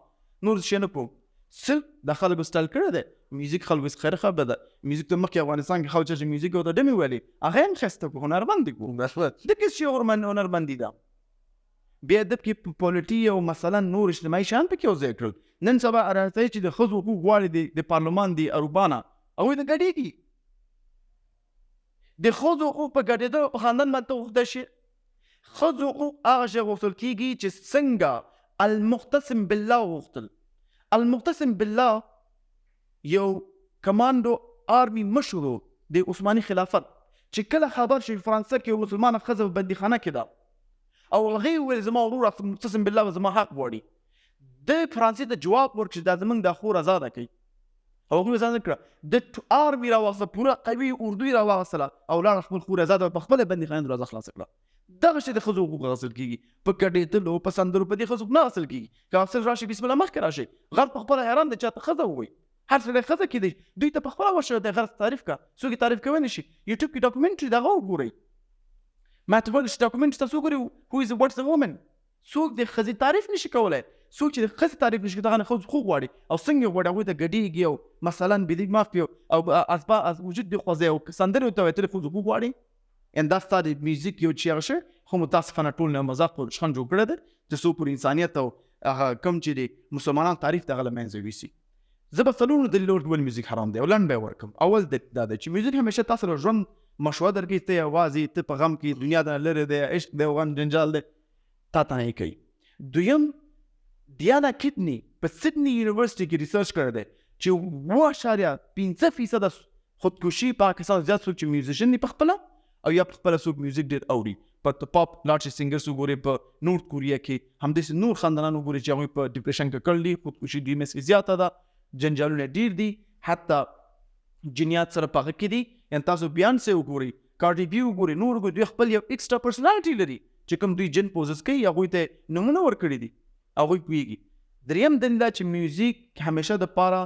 [SPEAKER 2] نور شی نه کوم. څه د خلکو سټایل کړی دی. میوزیک خلکو خیر خبره ده. میوزیک ته مخکې افغانستان کې خلک چې میوزیک ورته ډمې ویلې، هغه هم ښایسته کړو، هنرمند دي کړو، دغه شی هنرمندي ده. بیا ادب کې پولیټي او مثلا نور اجتماعي شیان پکې یوځای کړل. نن سبا راځي چې د ښځو حقوق غواړي د پارلمان دي اروبانه، هغوی نه ګډېږي. د ښځو حقوق په ګډېدو په خاندان باندې وغوښتل شي. ښځو حقوق هغه شی غوښتل کېږي چې څنګه المختصم بالله وغوښتل. المختصم بالله یو کمانډو آرمي مشر د عثماني خلافت، چې کله خبر شي فرانسه کې یو مسلمانه ښځه په بندیخانه کې ده او هغې وویل زما وروره مختصم بالله زما حق غواړي، د فرانسې ته جواب ورکړي چې دا زموږ دا خور ازاده کوي، هغوی ځان کړه د آرمي راواخیسته پوره قوي اردو یې راواخیستله او لاړه خپل خور ازاده په خپله بندیخانې دروازه خلاصه کړه. دغه شی د ښځو حقوق غسل کېږي په کډېدلو په سندرو په دې ښځو نه غسل کېږي. که افسر راشي بسم الله مخکې راشي غر په خپله حیران دی چاته ښځه ووایي هر څه ښځه کېدی دوی ته په خپله وشوه دی غرض تعریف کړه څوک یې تعریف کولی شي. یوټیوب کې ډاکومنټري دغه وګورئ ما ته ویل چې ډاکومنټري تاسو وګورئ هو از واټس ا وومن څوک د ښځې تعریف نشي کولی څوک چې د ښځې تعریف نشي دغه نه ښځو خو غواړي او څنګه یې غواړي هغوی ته ګډېږي او مثلا بدي معافي او از وجود دې خوځي او سندرې ورته وایي ته د ښځو خو غواړي and دا ستا د میوزیک یو چې هغه شی خو متاسفانه ټول نه مذاق او شخند جوړ کړی دی چې څو پورې انسانیت او هغه کوم چې د مسلمانانو تعریف دغه له منځه یوسي. زه به څلورو دلیلو ورته میوزیک حرام دی او لنډ به یې ورکړم. اول دا دی چې میوزیک همیشه تاسو سره ژوند مشوره درکوي ته یوازې ته په غم کې دنیا نه لرې دی عشق دی او غم جنجال دی تا تنهایي کوي. دویم ډیانا کیټني په سیډني یونیورسټي کې ریسرچ کړی دی چې 7.5% خودکشي پاکستان زیات څوک چې میوزیشن دي په خپله او یا په خپله څوک میوزیک ډېر اوري. په پاپ لاټ سینګرز وګورئ په نورث کوریا کې همداسې نور خاندانان وګورئ چې هغوی په ډپریشن کې کړل دي خودکشي ډېر مسې زیاته ده جنجالونه ډېر دي حتی جنیات سره په هغه کې دي. یعنې تاسو بیانسې وګورئ کارډي بي وګورئ نور وګورئ دوی خپل یو ایکسټرا پرسنالټي لري چې کوم دوی جن پوزس کوي هغوی ته نومونه ورکړي دي هغوی پوهېږي. دریم دلیل دا چې میوزیک همیشه دپاره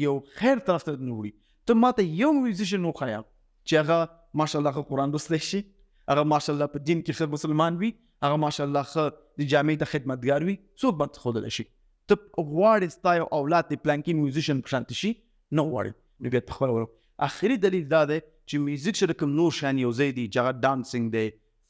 [SPEAKER 2] یو خیر طرف ته نه وړي. ته ما ته یو میوزیشن وښایه چې هغه ماشاءالله ښه قرآن لوستی شي هغه ماشاءالله په دین کې ښه مسلمان وي هغه ماشاءالله ښه د جامعې ته خدمتګار وي څوک به ښودلی شي. ته غواړې ستا یو اولاد د پلانکي میوزیشن په شانتې شي نه غواړې نو بیا په خپله ورو. آخري دلیل دا دی چې میوزیک سره کوم نور شیان یو ځای دي چې هغه ډانسینګ دی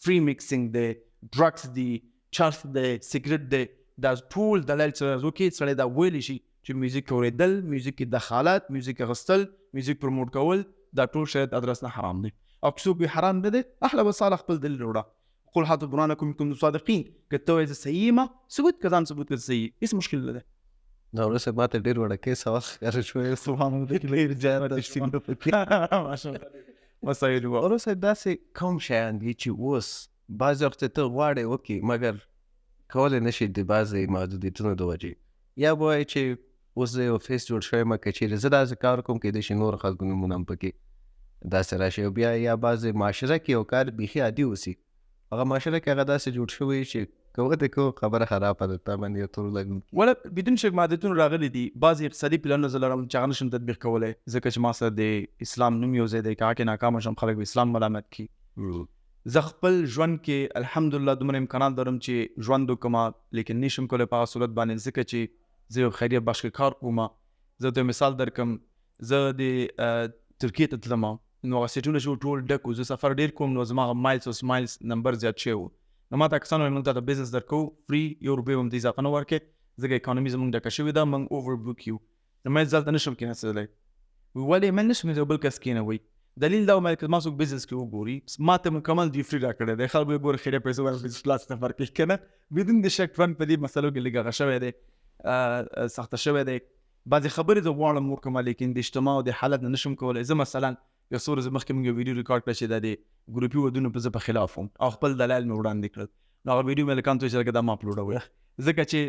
[SPEAKER 2] فري میکسینګ دی ډرګس دي چرس دی سګرټ دی دا ټول دلایل سره وکړي سړی دا ویلی شي چې میوزیک اورېدل میوزیک کې دخالت میوزیک اخیستل میوزیک پروموټ کول دا ټول شاید ادرس نه حرام دی او که څوک حرام نه دی اهلا وسهلا خپل دلیل وړه قل هاتوا برهانکم ان کنتم صادقین که ته وایې زه صحیح یم ثبوت که ځان ثبوت کړه صحیح هېڅ مشکل نه دی.
[SPEAKER 1] نو وروسته ما ته ډېر وړکې سوال ښکاره شوی سبحان الله ډېر زیات تشکیل پکې
[SPEAKER 2] ماشاءالله مسایل وو.
[SPEAKER 1] وروسته داسې کوم شیان دي چې اوس بعضې وخت ته غواړې وکړي مګر کولی نه شي د بعضې محدودیتونو د وجې یا به وایي چې اوس زه یو فیس جوړ شوی یم که چیرې زه داسې کار کوم کیدای شي نور خلکو نومونه هم پکې داسې راشي او بیا یا بعضې معاشره کې یو کار بیخي عادي اوسي هغه معاشره کې هغه داسې جوړ شوی چې که ودې کو خبره خرابه ده تا باندې یو تور لګ
[SPEAKER 2] ولا بدون شک محدودیتونه راغلي دي بعضې اقتصادي پلانونه زه لرم چې هغه نشم تطبیق کولی ځکه چې ما سره د اسلام نوم یو ځای دی که هغه کې ناکامه شم خلک به اسلام ملامت کړي. زه خپل ژوند کې الحمدلله دومره امکانات لرم چې ژوند وکړم لیکن نشم کولی په هغه صورت باندې ځکه چې زه یو خیریه بخش کې کار کوم. زه ته مثال درکم زه د ترکیې ته تلم نو هغه سیټونه چې ټول ډک وو زه سفر ډېر کوم نو زما هغه مایلز او سمایلز نمبر زیات شوی و نو ما ته کسانو ویل موږ ته بزنس درکو فري یو روپۍ هم د اضافه نه ورکړې ځکه اکانومي زموږ ډکه شوې ده موږ اوور بوک یو نو ما دلته نشم کېناستلی ولې ما نشم یو بل کس کېنوئ دلیل دا ومایل که ما څوک بزنس کې وګوري ما ته مکمل دوی فري راکړی دی خلک به یې ګوري خیریه پیسې ورکړي بزنس کلاس سفر کوي که نه بدون د شک ژوند په دې مسلو کې لږ هغه شوی دی سخته شوی دی. بعضې خبرې زه غواړم وکړم لیکن د اجتماع او د حالت نه نشم کولی. زه مثلا یو څو ورځې مخکې موږ یو ویډیو ریکارډ کړه چې دا د ګروپي ودونو په زه په خلاف وم او خپل دلایل مې وړاندې کړل نو هغه ویډیو مې لکان ته چې دا ما اپلوډوي ځکه چې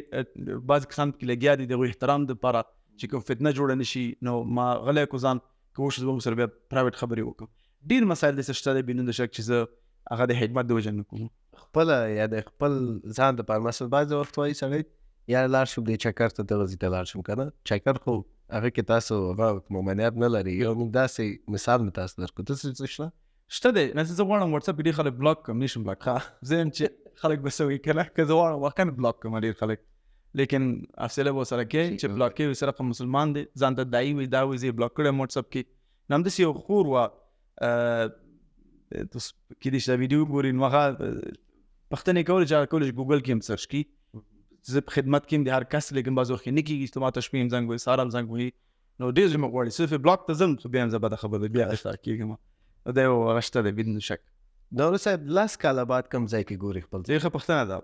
[SPEAKER 2] بعضې کسان پکې لګیا دي د هغوی احترام دپاره چې کوم فتنه جوړه نه شي نو ما غلی کړو ځان که وشي زه سره بیا پرایویټ خبرې وکړم. ډېر مسایل داسې شته دی بدون د شک چې زه هغه د خدمت د وجې نه کوم
[SPEAKER 1] خپله یا د خپل ځان دپاره مثلا بعضې وخت وایي سړی یا لاړ شم دی چکر ته دغه ځای ته لاړ شم که نه چکر خو هغه کې تاسو هغه ممانعت نه لري یو داسې مثال مې تاسو درکړو داسې څه
[SPEAKER 2] شته دی نه زه غواړم وټساپ کې ډېر خلک بلاک کړم نشم بلاک زه یم چې خلک به څه وایي که نه که زه غواړم واقعا بلاک کړم ډېر خلک لیکن حوصله به ورسره کوې چې بلاک کوې صرف مسلمان دی ځان ته دایي وي دا وایي زه یې بلاک کړی یم وټساپ کې نو همداسې یو خور وه کېدای شي دا ویډیو وګوري نو هغه پوښتنې کولې چې هغه کولی شي ګوګل کې هم سرچ کړي زه په خدمت کې یم د هر کس لیکن بعض وخت یې نه کېږي چې ما ته شپې هم زنګ وهي سهار هم زنګ وهي نو ډېر زما غواړي صرف یې بلاک ته ځم خو بیا هم زه بده خبره بیا اشتراک کېږم دا یو هغه شته دی بدون شک.
[SPEAKER 1] دولت صاحب 10 کاله بعد کوم ځای کې ګوري خپل
[SPEAKER 2] ځای ښه پوښتنه ده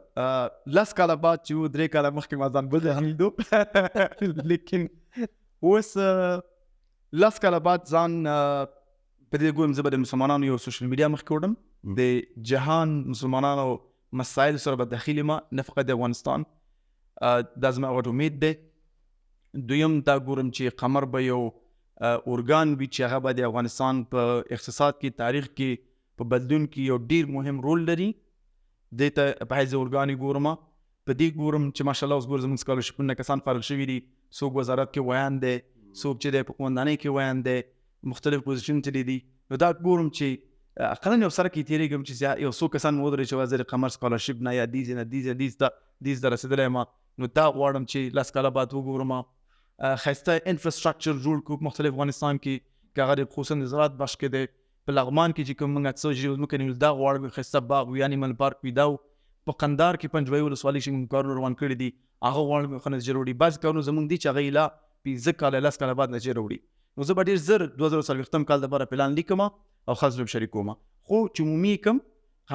[SPEAKER 2] 10 کاله بعد چې و 3 کاله مخکې ما ځان بل حمیدو لیکن اوس 10 کاله بعد ځان په دې ګورم زه به د مسلمانانو یو سوشل میډیا مخکې وړم د جهان مسلمانانو مسایل سره به داخل یم نه فقط د افغانستان دا زما غټ امید دی. دویم دا ګورم چې قمر به یو اورګان وي چې هغه به د افغانستان په اقتصاد کې تاریخ کې په بدلون کې یو ډیر مهم رول لري دې ته په حیث اورګان ګورم په دې ګورم چې ماشاءالله اوس ګور زموږ سکالرشپونه کسان فارغ شوي دي څوک وزارت کې ویان دی څوک چې دی په قومندانۍ کې ویان دی مختلف پوزیشن تللی دي نو دا ګورم چې اقلا یو سره کې تېرېږم چې یو څو کسان مې ودرېږي چې وزیر قمر سکالرشپ نه یا دیز ته رسېدلی یم نو دا غواړم چې لس کاله بعد وګورم ښایسته انفراسټرکچر جوړ کړو په مختلف افغانستان کې که هغه د خصوصا د زراعت بخش کې دی په لغمان کې چې کوم موږ څه ژوند وکړو دا غواړم ښایسته باغ وي انیمل پارک وي دا په قندهار کې پنجوایي ولسوالۍ چې موږ کارونه روان کړي دي هغه غواړم ښه نتیجه راوړي بعضې کارونه زموږ دي چې هغه لا 15 کاله 10 کاله بعد نتیجه راوړي نو زه به ډېر زر 2040 کال دپاره پلان لیکم او خلک سره شریکوم خو چې عمومي کوم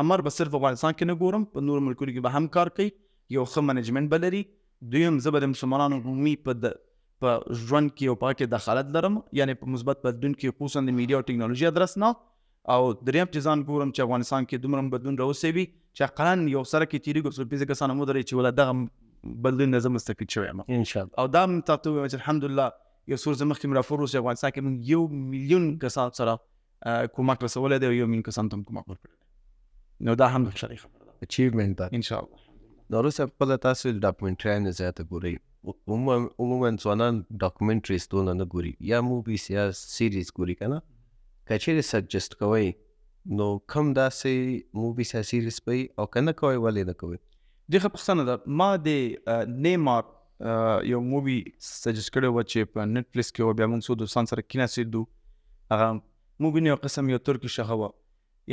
[SPEAKER 2] همر به صرف افغانستان کې نه ګورم په نورو ملکونو کې به هم کار کوي یو ښه منیجمنټ به لري دویم زه به د مسلمانانو عمومي په ژوند کې او په هغه کې دخالت لرم یعنې په مثبت بدلون کې خصوصا د میډیا او ټکنالوژي ادرس نه او دریم چې ځان ګورم چې افغانستان کې دومره بدلون راوسوي چې اقلا یو سره کې تېرېږو څو پنځه کسان هم ودرېږي چې ولا دغه بدلون نه زه مستفید شوی یم
[SPEAKER 1] انشاءالله
[SPEAKER 2] او دا هم تاته ووایم چې الحمدلله یو څو ورځې مخکې مې راپور وشو چې افغانستان کې موږ 1 میلیون کسان سره کومک رسولی دی او 1 میلیون کسانو ته هم کومک ورکړی نو دا هم د خوشحالۍ خبره ده
[SPEAKER 1] اچیومنټ ده
[SPEAKER 2] انشاءالله
[SPEAKER 1] نو وروسته خپله تاسو ډاکومنټریانې زیاته ګورئ عموما ځوانان ډاکومنټریز دونه نه ګوري یا موویز یا سیریز ګوري که نه که چیرې سجسټ کوئ نو کوم داسې موویز یا سیریز به او که نه کوئ ولې نه کوئ
[SPEAKER 2] ډېره ښه پوښتنه ده ما د نیمار یو مووي سجسټ کړی وه چې په نیټفلکس کې وه بیا موږ څو دوستان سره کېناستېدو هغه مووي نه یو قسم یو ترکش هغه وه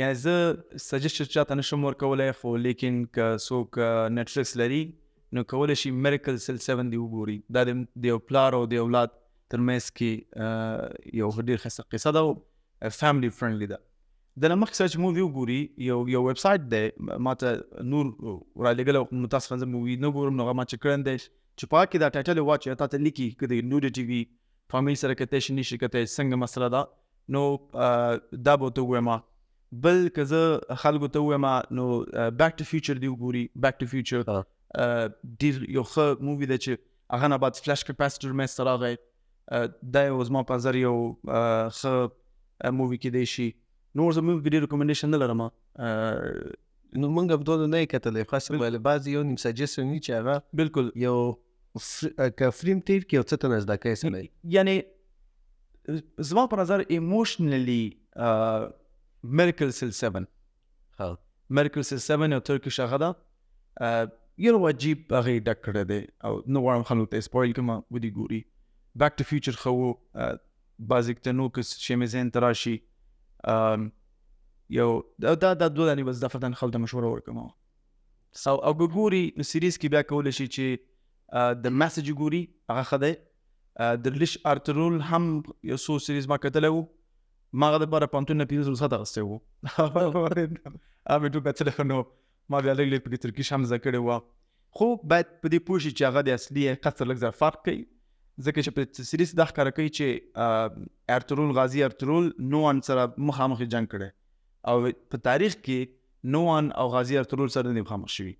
[SPEAKER 2] یعنې زه سجسټ چاته نه شم ورکولی خو لیکن که څوک نیټفلکس لري نو کولی شي میریکل سیل 7 دی وګوري دا د یو پلار او د اولاد ترمنځ کې یو ډېر ښایسته قصه ده او فیملی فرندلی ده د نه مخکې سره چې مووي وګوري یو ویب سایټ دی ما ته نور رالېږلی او متاسفاً زه مووي نه ګورم نو هغه ما چې کړی دی چې په هغه کې دا ټایټل یې واچوي تا ته لیکي که د نوډټي وي فامیل سره کتلی شي نشي کتلی څنګه مسله ده نو دا به ورته ووایم بل که زه خلکو ته ووایم نو بیک ټو فیوچر دی وګوري بیک ټو فیوچر ډېر یو ښه مووي دی چې هغه نه بعد فلش کپاسیټر منځته راغی دا یو زما په نظر یو ښه مووي کیدی شي نور زه مووي ډېر ریکمنډیشن نه لرم
[SPEAKER 1] نو موږ هم دونه نه یې کتلی خاص ویل بعضې یو نیم سجسټ وي چې هغه
[SPEAKER 2] بالکل
[SPEAKER 1] یو که فریم تیر کې یو څه ته نه زده کوي سړی
[SPEAKER 2] یعنې زما په نظر ایموشنلی میریکل سیل 7 میریکل سیل 7 یو ترکش هغه ده یو عجیب هغه یې ډک کړی دی او نه غواړم خلکو ته سپویل کړم ودې ګوري بیک ټو فیوچر ښه و بعضې ته نور که شی مې ذهن ته راشي یو دا دوه دانې بس دا فردن خلکو ته مشوره ورکوم او که ګوري نو سیریز کې بیا کولی شي چې د میسج ګوري هغه ښه دی د لیش آرترول هم یو څو سیریز ما کتلی و ما هغه دپاره پوهنتون نه 15 اخیستی و هغه مې ټول کتلی نو ما بیا لږ لږ پکې ترکیش هم زده کړې وه خو باید په دې پوه شي چې هغه د اصلي حقیقت سره لږ زر فرق کوي ځکه چې په سیریز دا ښکاره کوي چې ارترول غازي ارترول نوان سره مخامخ جنګ کړی او په تاریخ کې نوان او غازي ارترول سره نه مخامخ شوي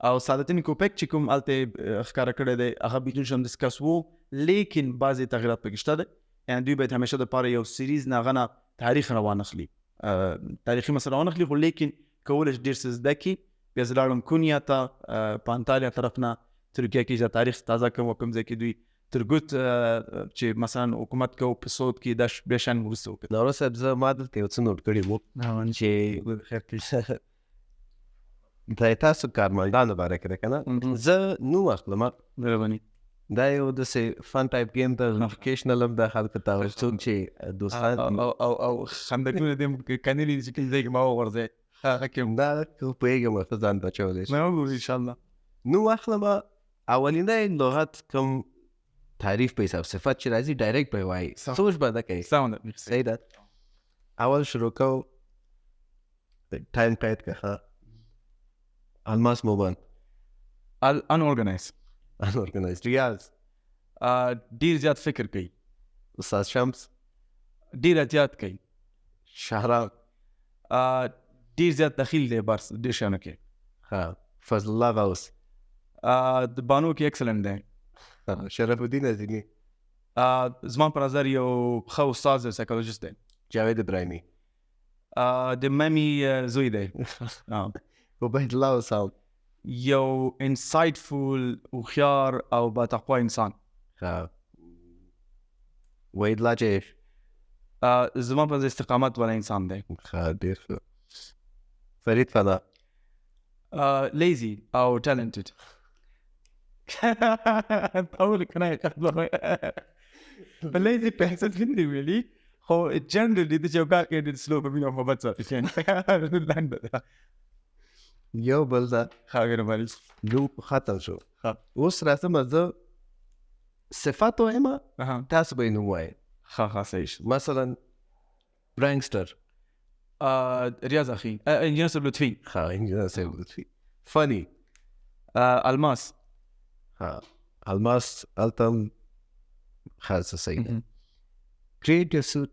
[SPEAKER 2] او سادتین کوپک چې کوم هلته ښکاره کړی دی هغه بیتون شم ډسکس و لیکن بعضې تغیرات پکې شته دی یعنې دوی باید همیشه دپاره یو سیریز نه هغه نه تاریخ روانخلي تاریخي مسله وانخلي خو لیکن کولی شي ډېر څه زده کړي بیا زه لاړم کونیا ته په انتالیا طرف نه ترکیه کې چې تاریخ تازه کوم کوم ځای کې دوی ترګوت چې مثلا حکومت کو په سعود کې د بیا شان وروسته وکړه
[SPEAKER 1] نو صاحب زه ما دلته یو څه نوټ کړي وو چې دا تاسو کارمندانو باره کې ده که نه زه نوم اخلم
[SPEAKER 2] مهرباني
[SPEAKER 1] دا یو داسې فن ټایپ گیم ده نوټیفیکیشنل هم ده خلکو ته څوک چې دوستان
[SPEAKER 2] او خندقونه دې کنلي دي چې کوم ځای کې ما وغورځئ هغه کې
[SPEAKER 1] دا پوهېږم ورته ځان بچولی شي
[SPEAKER 2] نه وګورو انشاءالله
[SPEAKER 1] نوم اخلم اولینی لغت کوم تعریف په حساب صفت چې راځي ډایرکټ به یې وایي سوچ به نه کوي
[SPEAKER 2] ساوند
[SPEAKER 1] صحیح ده اول شروع کوو ټایم قید کړه الماس موبند
[SPEAKER 2] unorganized
[SPEAKER 1] ریاض
[SPEAKER 2] ډېر زیات فکر کوي
[SPEAKER 1] استاد شمس
[SPEAKER 2] ډېر احتیاط کوي
[SPEAKER 1] شهرام
[SPEAKER 2] ډېر زیات دخیل دی بس ډېر شیانو کې
[SPEAKER 1] فضل الله غوث
[SPEAKER 2] د بانو کې ایکسلنټ دی
[SPEAKER 1] شرف الدین عظیمی
[SPEAKER 2] زما په نظر یو ښه استاد دی سایکولوژیست دی
[SPEAKER 1] جاوید ابراهیمي
[SPEAKER 2] د ممی زوی دی
[SPEAKER 1] عبید الله وسام
[SPEAKER 2] یو انسایټفول هوښیار او باتقوا انسان
[SPEAKER 1] وحید الله جیش
[SPEAKER 2] زما په نظر استقامت والا انسان دی
[SPEAKER 1] ډېر ښه فرید فنا
[SPEAKER 2] لیزی او ټالنټډ اول کنه په لیزی په حساب کې دی ویلي خو جنرالي د جوګه کې د سلو په مینه محبت ساتي
[SPEAKER 1] یو بل دا
[SPEAKER 2] خاګر باندې
[SPEAKER 1] لوپ ختم شو اوس راځم زه صفات وایم تاسو به نو وایي
[SPEAKER 2] ها صحیح
[SPEAKER 1] مثلا برانکستر
[SPEAKER 2] ریاض اخی انجینر صاحب لطفی
[SPEAKER 1] انجینر صاحب لطفی فنی
[SPEAKER 2] الماس
[SPEAKER 1] الماس التم خالصه صحیح creative suit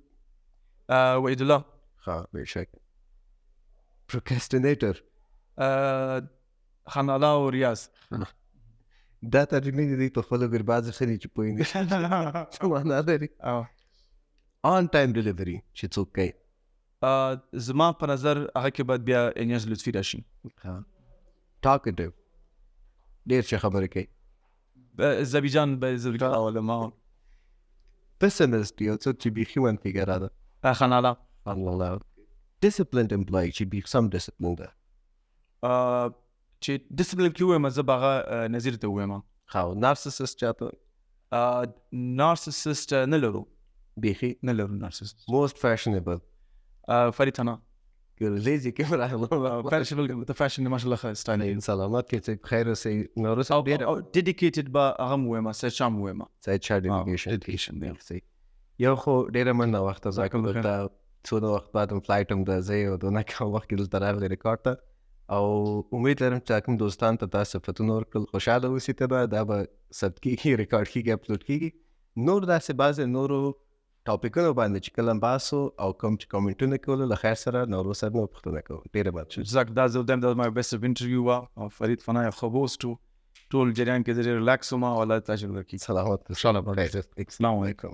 [SPEAKER 2] وحید الله
[SPEAKER 1] بشک procrastinator
[SPEAKER 2] خان الله او ریاض
[SPEAKER 1] دا ترجمه دي په خپل ګرباز خري چې پوینګ څه معنا لري on time delivery چې څوک کوي
[SPEAKER 2] زما په نظر هغه کې باید بیا انجینر لطفی راشي
[SPEAKER 1] talkative ډېر څه خبرې کوي
[SPEAKER 2] زبیجان به زبیجان علما
[SPEAKER 1] pessimist یو څوک چې بیخي منفي ګرا ده
[SPEAKER 2] خان الله
[SPEAKER 1] disciplined employee چې بیخ some discipline ده
[SPEAKER 2] چې ډیسپلین کې وایم زه به هغه نظیر ته وایم
[SPEAKER 1] narcissist چاته
[SPEAKER 2] نارسسست نه لرو
[SPEAKER 1] بیخي
[SPEAKER 2] نه لرو نارسسست
[SPEAKER 1] most fashionable
[SPEAKER 2] فرید ثنا
[SPEAKER 1] لیزی کې راغله
[SPEAKER 2] فاشنبل د فاشن ماشاءالله ښه سټایل
[SPEAKER 1] سلامات کې چې خیر اوسئ نو رس
[SPEAKER 2] او ډیډیکیټډ به هغه وایم سچام وایم
[SPEAKER 1] سایت چا ډیډیکیشن دی یو خو ډېره مننه وخت ځکه دا څونه وخت بعد فلایټ هم د زه او دونه کوم وخت کې دلته راغلی ریکارډ ته او امید لرم چې کوم دوستان ته تاسو صفتونه ورکړل خوشحاله اوسئ ته به دا به ثبت کېږي ریکارډ کېږي اپلوډ کېږي نور داسې بعضې نورو ټاپکونو باندې چې کله باسو او کوم چې کامنټونه کولو له خیر سره نورو سره نو پوښتنه کوو ډېره مننه
[SPEAKER 2] جزاک دا زه وایم دا مای بیسټ انټرویو وا او فرید فنا یو ښه هوسټ و ټول جریان کې ډېر ریلیکس وم او الله تاسو ورکړي
[SPEAKER 1] سلامات
[SPEAKER 2] ان شاء الله السلام علیکم